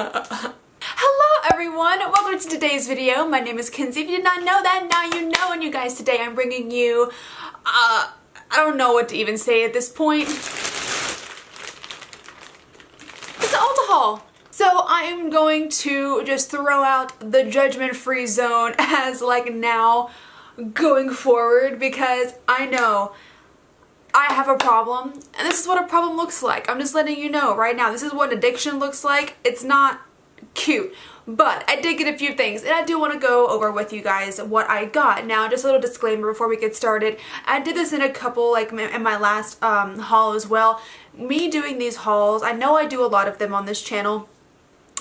Hello everyone, welcome to today's video. My name is Kenzie. If you did not know that, now you know. And you guys, today I'm bringing you, I don't know what to even say at this point. It's an Ulta haul. So I'm going to just throw out the judgment-free zone as like now going forward, because I know I have a problem and this is what a problem looks like. I'm just letting you know right now, this is what addiction looks like. It's not cute, but I did get a few things and I do want to go over with you guys what I got. Now, just a little disclaimer before we get started, I did this in a couple, like in my last haul as well. Me doing these hauls, I know I do a lot of them on this channel.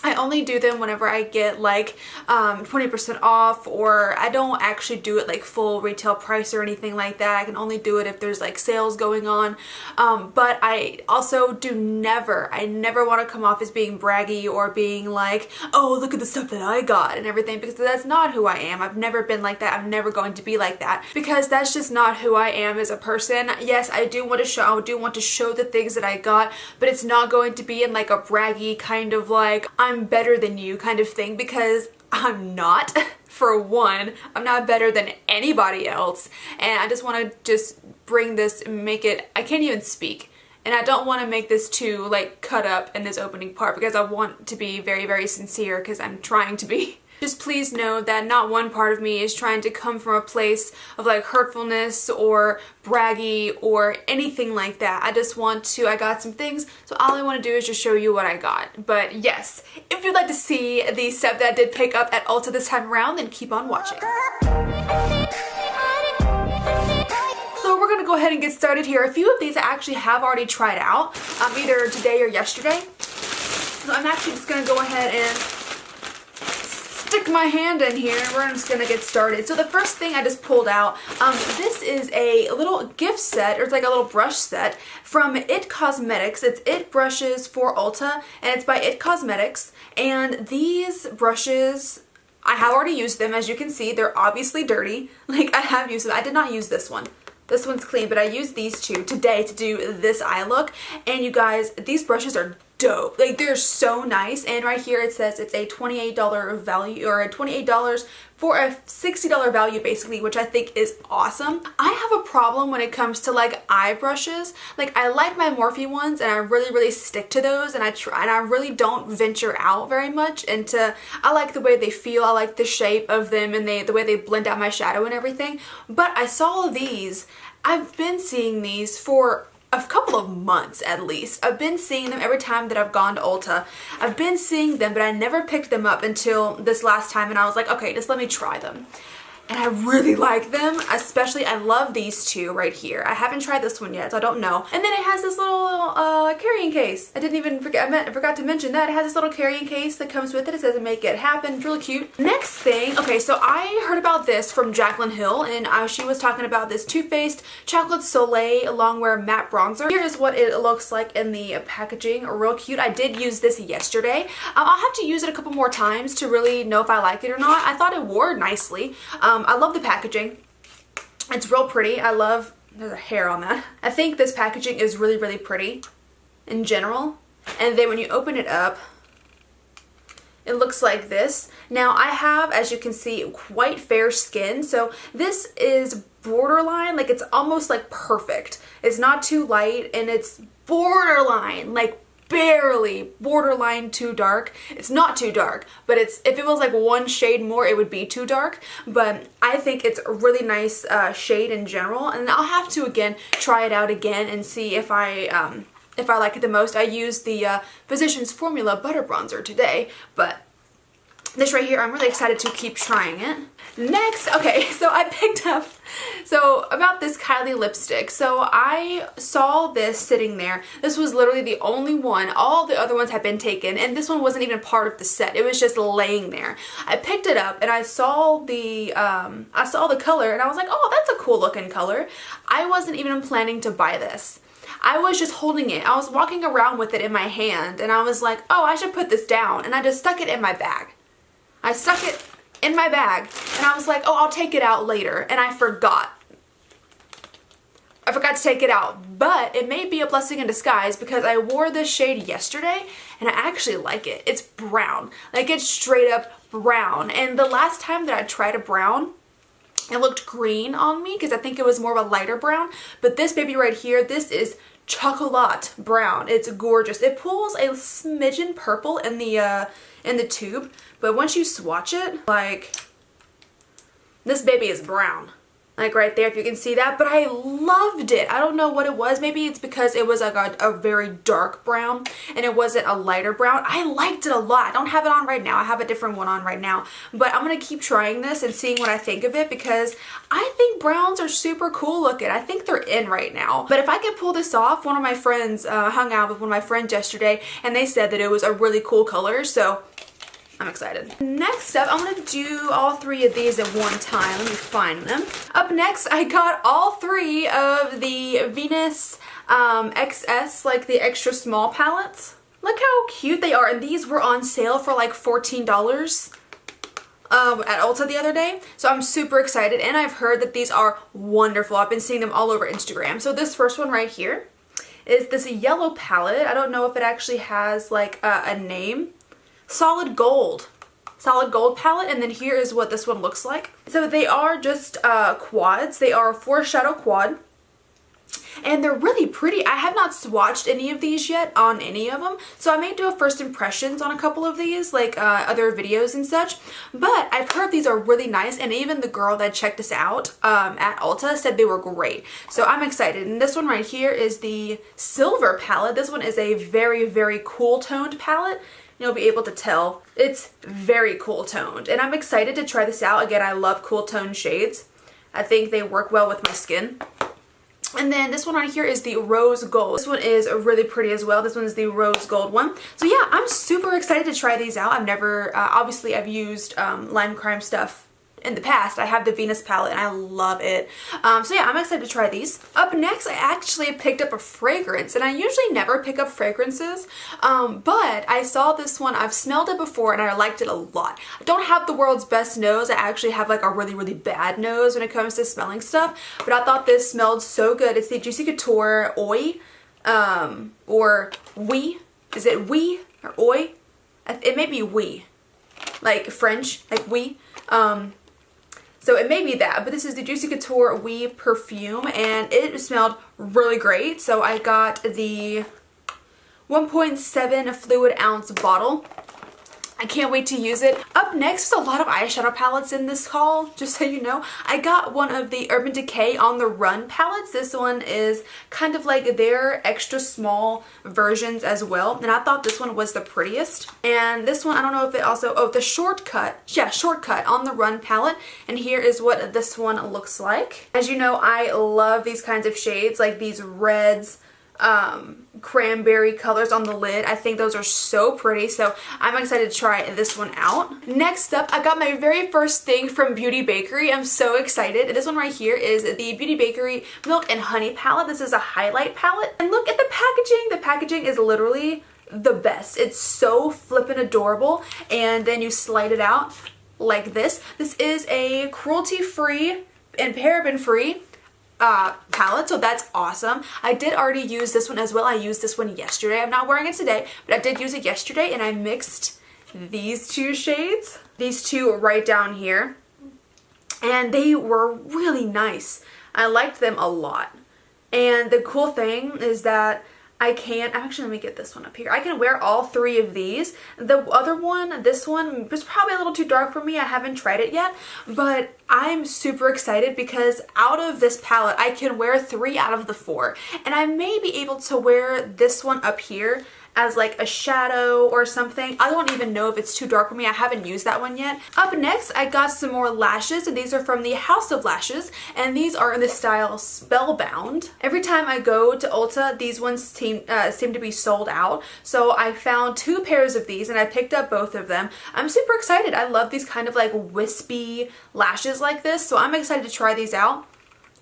I only do them whenever I get like 20% off, or I don't actually do it like full retail price or anything like that. I can only do it if there's like sales going on. But I also do I never want to come off as being braggy or being like, oh, look at the stuff that I got and everything, because that's not who I am. I've never been like that. I'm never going to be like that, because that's just not who I am as a person. Yes, I do want to show the things that I got, but it's not going to be in like a braggy kind of like, I'm better than you kind of thing, because I'm not. For one, I'm not better than anybody else, and I just want to bring this and make it, I can't even speak, and I don't want to make this too like cut up in this opening part, because I want to be very, very sincere, because I'm trying to be. Just please know that not one part of me is trying to come from a place of like hurtfulness or braggy or anything like that. I got some things, so all I want to do is just show you what I got. But yes, if you'd like to see the stuff that I did pick up at Ulta this time around, then keep on watching. So we're gonna go ahead and get started here. A few of these I actually have already tried out, either today or yesterday. So I'm actually just gonna go ahead and stick my hand in here and we're just gonna get started. So the first thing I just pulled out, this is a little gift set, or it's like a little brush set from It Cosmetics. It's It brushes for Ulta, and it's by It Cosmetics. And these brushes, I have already used them. As you can see, they're obviously dirty. Like, I have used them. I did not use this one. This one's clean, but I used these two today to do this eye look. And you guys, these brushes are dope. Like, they're so nice. And right here it says it's a $28 value, or a $28 for a $60 value basically, which I think is awesome. I have a problem when it comes to like eye brushes. Like, I like my Morphe ones and I really stick to those, and I really don't venture out very much into, I like the way they feel, I like the shape of them, and the way they blend out my shadow and everything. But I saw these, I've been seeing these for a couple of months at least. I've been seeing them every time that I've gone to Ulta. I've been seeing them, but I never picked them up until this last time, and I was like, okay, just let me try them. And I really like them, especially I love these two right here. I haven't tried this one yet, so I don't know. And then it has this little carrying case. I forgot to mention that. It has this little carrying case that comes with it. It says Make It Happen. It's really cute. Next thing, okay, so I heard about this from Jaclyn Hill, and she was talking about this Too Faced Chocolate Soleil Longwear Matte Bronzer. Here is what it looks like in the packaging. Real cute. I did use this yesterday. I'll have to use it a couple more times to really know if I like it or not. I thought it wore nicely. I love the packaging. It's real pretty. there's a hair on that. I think this packaging is really pretty in general. And then when you open it up, it looks like this. Now, I have, as you can see, quite fair skin, so this is borderline, like it's almost like perfect. It's not too light, and it's borderline, like barely borderline too dark. It's not too dark, but if it was like one shade more, it would be too dark. But I think it's a really nice shade in general, and I'll have to again try it out again and see if I like it the most. I used the Physicians Formula Butter Bronzer today, but this right here, I'm really excited to keep trying it. Next, okay, so I picked up, about this Kylie lipstick. So I saw this sitting there. This was literally the only one. All the other ones had been taken, and this one wasn't even part of the set. It was just laying there. I picked it up and I saw the color, and I was like, oh, that's a cool looking color. I wasn't even planning to buy this. I was just holding it. I was walking around with it in my hand, and I was like, oh, I should put this down, and I just stuck it in my bag. I stuck it in my bag, and I was like, oh, I'll take it out later, and I forgot forgot to take it out. But it may be a blessing in disguise because I wore this shade yesterday and I actually like it. It's brown. Like, it's straight up brown. And the last time that I tried a brown, it looked green on me because I think it was more of a lighter brown. But this baby right here, this is chocolate brown. It's gorgeous. It pulls a smidgen purple in the tube, but once you swatch it, like, this baby is brown. Like right there, if you can see that. But I loved it. I don't know what it was. Maybe it's because it was like a very dark brown and it wasn't a lighter brown. I liked it a lot. I don't have it on right now. I have a different one on right now. But I'm going to keep trying this and seeing what I think of it because I think browns are super cool looking. I think they're in right now. But if I could pull this off, one of my friends hung out with one of my friends yesterday and they said that it was a really cool color. So I'm excited. Next up, I'm gonna do all three of these at one time. Let me find them. Up next, I got all three of the Venus XS, like the extra small palettes. Look how cute they are, and these were on sale for like $14 at Ulta the other day. So I'm super excited, and I've heard that these are wonderful. I've been seeing them all over Instagram. So this first one right here is this yellow palette. I don't know if it actually has like a name. Solid gold palette, and then here is what this one looks like. So they are just quads. They are foreshadow quad, and they're really pretty. I have not swatched any of these yet on any of them, so I may do a first impressions on a couple of these, like other videos and such. But I've heard these are really nice, and even the girl that checked us out at Ulta said they were great. So I'm excited. And this one right here is the silver palette. This one is a very, very cool toned palette. You'll be able to tell it's very cool toned, and I'm excited to try this out. Again, I love cool toned shades. I think they work well with my skin. And then this one right here is the rose gold. This one is really pretty as well. This one is the rose gold one. So yeah, I'm super excited to try these out. I've never, obviously I've used Lime Crime stuff in the past. I have the Venus palette and I love it. So yeah, I'm excited to try these. Up next, I actually picked up a fragrance, and I usually never pick up fragrances, but I saw this one. I've smelled it before and I liked it a lot. I don't have the world's best nose. I actually have like a really, really bad nose when it comes to smelling stuff, but I thought this smelled so good. It's the Juicy Couture Oi, or Oui. Is it Oui or Oi? It may be Oui, like French, like Oui. So it may be that, but this is the Juicy Couture Oui perfume, and it smelled really great. So I got the 1.7 fluid ounce bottle. I can't wait to use it. Up next, there's a lot of eyeshadow palettes in this haul, just so you know. I got one of the Urban Decay On The Run palettes. This one is kind of like their extra small versions as well, and I thought this one was the prettiest. And this one, I don't know if it also, oh, the Shortcut. Yeah, Shortcut On The Run palette, and here is what this one looks like. As you know, I love these kinds of shades, like these reds, cranberry colors on the lid. I think those are so pretty, so I'm excited to try this one out. Next up, I got my very first thing from Beauty Bakery. I'm so excited. This one right here is the Beauty Bakery Milk and Honey palette. This is a highlight palette, and look at the packaging. The packaging is literally the best. It's so flippin' adorable, and then you slide it out like this. This is a cruelty-free and paraben-free palette, so that's awesome. I did already use this one as well. I used this one yesterday. I'm not wearing it today, but I did use it yesterday, and I mixed these two shades, these two right down here, and they were really nice. I liked them a lot. And the cool thing is that I can, actually let me get this one up here. I can wear all three of these. The other one, this one, was probably a little too dark for me. I haven't tried it yet, but I'm super excited because out of this palette, I can wear 3 out of the 4. And I may be able to wear this one up here as like a shadow or something. I don't even know if it's too dark for me. I haven't used that one yet. Up next, I got some more lashes, and these are from the House of Lashes, and these are in the style Spellbound. Every time I go to Ulta, these ones seem to be sold out, so I found 2 pairs of these and I picked up both of them. I'm super excited. I love these kind of like wispy lashes like this, so I'm excited to try these out.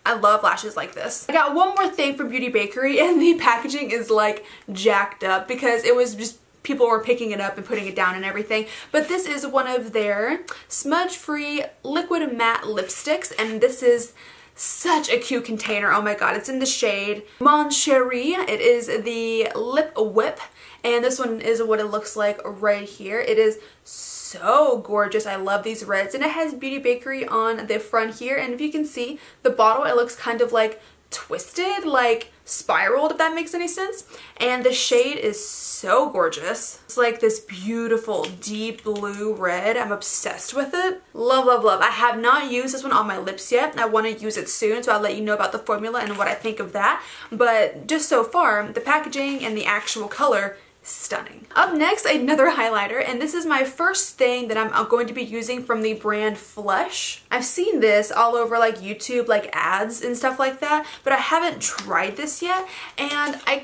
I love lashes like this. I got one more thing from Beauty Bakery, and the packaging is like jacked up because it was just people were picking it up and putting it down and everything. But this is one of their smudge-free liquid matte lipsticks, and this is Such a cute container. Oh my god, it's in the shade Mon Cherie. It is the Lip Whip, and this one is what it looks like right here. It is so gorgeous. I love these reds, and it has Beauty Bakery on the front here, and if you can see the bottle, it looks kind of like twisted, like spiraled, if that makes any sense. And the shade is so gorgeous. It's like this beautiful deep blue red. I'm obsessed with it. Love, love, love. I have not used this one on my lips yet. I want to use it soon, so I'll let you know about the formula and what I think of that. But just so far, the packaging and the actual color, stunning. Up next, another highlighter, and this is my first thing that I'm going to be using from the brand Flush. I've seen this all over like YouTube, like ads and stuff like that, but I haven't tried this yet, and I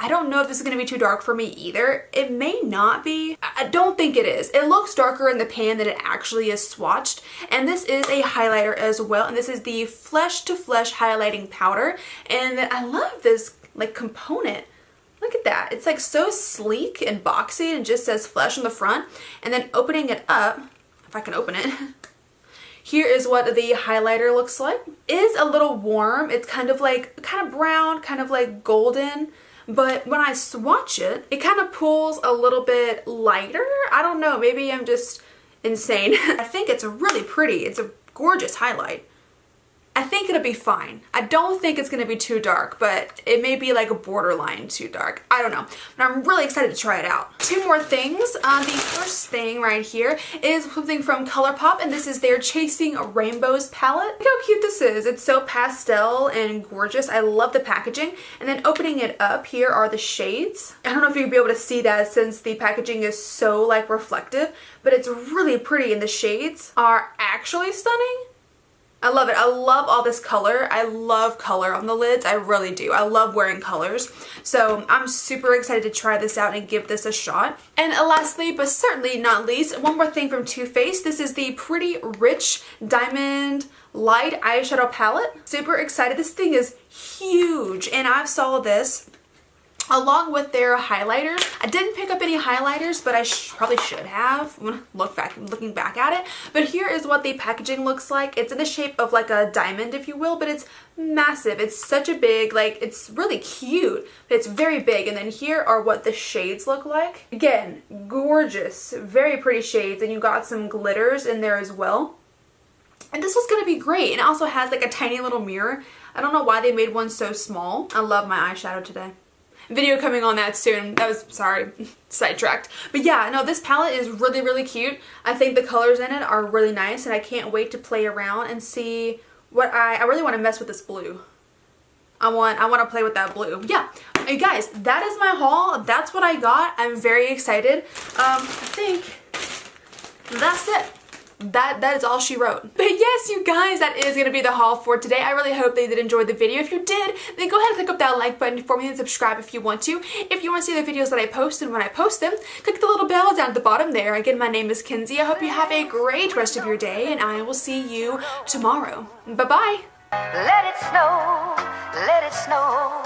don't know if this is going to be too dark for me either. It may not be. I don't think it is. It looks darker in the pan than it actually is swatched, and this is a highlighter as well, and this is the Flesh to Flesh highlighting powder, and I love this like component. Look at that. It's like so sleek and boxy and just says Flesh on the front. And then opening it up, if I can open it, here is what the highlighter looks like. It is a little warm. It's kind of brown, kind of like golden. But when I swatch it, it kind of pulls a little bit lighter. I don't know. Maybe I'm just insane. I think it's really pretty. It's a gorgeous highlight. I think it'll be fine. I don't think it's gonna be too dark, but it may be like a borderline too dark. I don't know, but I'm really excited to try it out. Two more things. The first thing right here is something from ColourPop, and this is their Chasing Rainbows palette. Look how cute this is. It's so pastel and gorgeous. I love the packaging. And then opening it up, here are the shades. I don't know if you'll be able to see that since the packaging is so like reflective, but it's really pretty, and the shades are actually stunning. I love it. I love all this color. I love color on the lids. I really do. I love wearing colors. So I'm super excited to try this out and give this a shot. And lastly, but certainly not least, one more thing from Too Faced. This is the Pretty Rich Diamond Light Eyeshadow Palette. Super excited. This thing is huge, and I saw this along with their highlighters. I didn't pick up any highlighters, but I probably should have when looking back at it. But here is what the packaging looks like. It's in the shape of like a diamond, if you will, but it's massive. It's such a big, like, it's really cute, but it's very big. And then here are what the shades look like. Again, gorgeous, very pretty shades, and you got some glitters in there as well. And this was gonna be great. And it also has like a tiny little mirror. I don't know why they made one so small. I love my eyeshadow today. Video coming on that soon. That was, sorry, sidetracked. But yeah, no, this palette is really, really cute. I think the colors in it are really nice, and I can't wait to play around and see what I really want to mess with this blue. I want to play with that blue. Yeah, you guys, that is my haul. That's what I got. I'm very excited. I think that's it. That is all she wrote. But yes, you guys, that is going to be the haul for today. I really hope that you did enjoy the video. If you did, then go ahead and click up that like button for me and subscribe if you want to. If you want to see the videos that I post and when I post them, click the little bell down at the bottom there. Again, my name is Kenzie. I hope you have a great rest of your day, and I will see you tomorrow. Bye-bye. Let it snow, let it snow.